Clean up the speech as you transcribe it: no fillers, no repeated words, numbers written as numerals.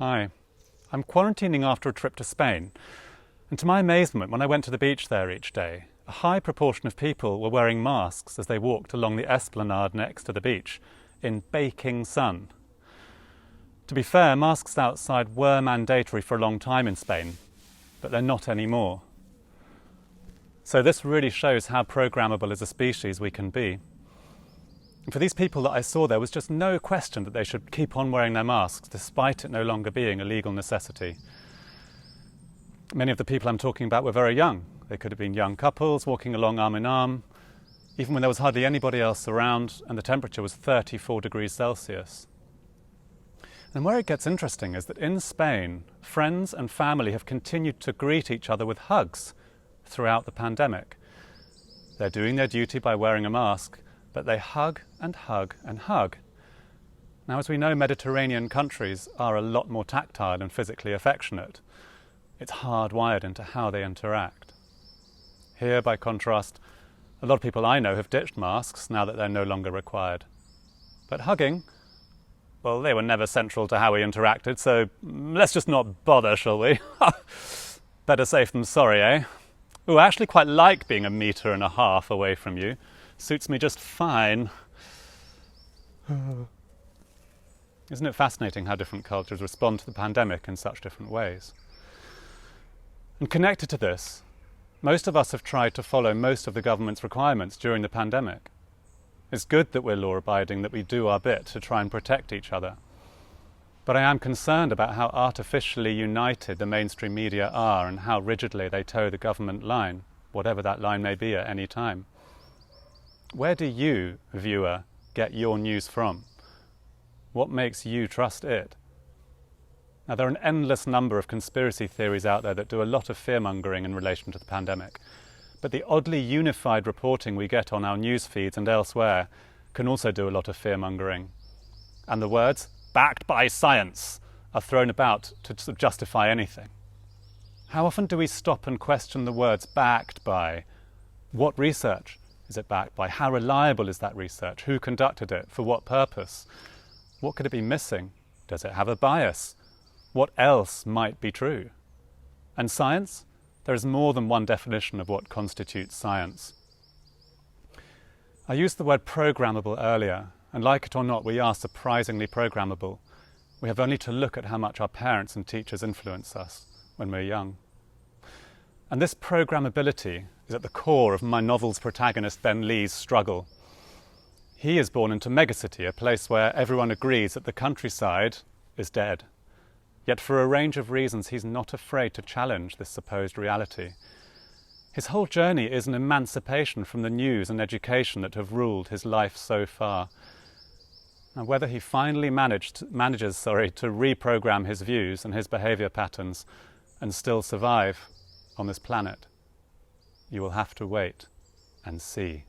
Hi. I'm quarantining after a trip to Spain, and to my amazement, when I went to the beach there each day, a high proportion of people were wearing masks as they walked along the esplanade next to the beach in baking sun. To be fair, masks outside were mandatory for a long time in Spain, but they're not anymore. So this really shows how programmable as a species we can be. And for these people that I saw, there was just no question that they should keep on wearing their masks, despite it no longer being a legal necessity. Many of the people I'm talking about were very young. They could have been young couples walking along arm in arm, even when there was hardly anybody else around and the temperature was 34 degrees Celsius. And where it gets interesting is that in Spain, friends and family have continued to greet each other with hugs throughout the pandemic. They're doing their duty by wearing a mask, but they hug and hug and hug. Now, as we know, Mediterranean countries are a lot more tactile and physically affectionate. It's hardwired into how they interact. Here, by contrast, a lot of people I know have ditched masks now that they're no longer required. But hugging, well, they were never central to how we interacted, so let's just not bother, shall we? Better safe than sorry, eh? Ooh, I actually quite like being 1.5 meters away from you. Suits me just fine. Isn't it fascinating how different cultures respond to the pandemic in such different ways? And connected to this, most of us have tried to follow most of the government's requirements during the pandemic. It's good that we're law-abiding, that we do our bit to try and protect each other. But I am concerned about how artificially united the mainstream media are and how rigidly they toe the government line, whatever that line may be at any time. Where do you, viewer, get your news from? What makes you trust it? Now, there are an endless number of conspiracy theories out there that do a lot of fear-mongering in relation to the pandemic. But the oddly unified reporting we get on our news feeds and elsewhere can also do a lot of fear-mongering. And the words, backed by science, are thrown about to justify anything. How often do we stop and question the words backed by? What research is it backed by? How reliable is that research? Who conducted it? For what purpose? What could it be missing? Does it have a bias? What else might be true? And science? There is more than one definition of what constitutes science. I used the word programmable earlier, and like it or not, we are surprisingly programmable. We have only to look at how much our parents and teachers influence us when we're young. And this programmability is at the core of my novel's protagonist Ben Lee's struggle. He is born into megacity, a place where everyone agrees that the countryside is dead. Yet for a range of reasons, he's not afraid to challenge this supposed reality. His whole journey is an emancipation from the news and education that have ruled his life so far. And whether he finally manages to reprogram his views and his behaviour patterns and still survive on this planet, you will have to wait and see.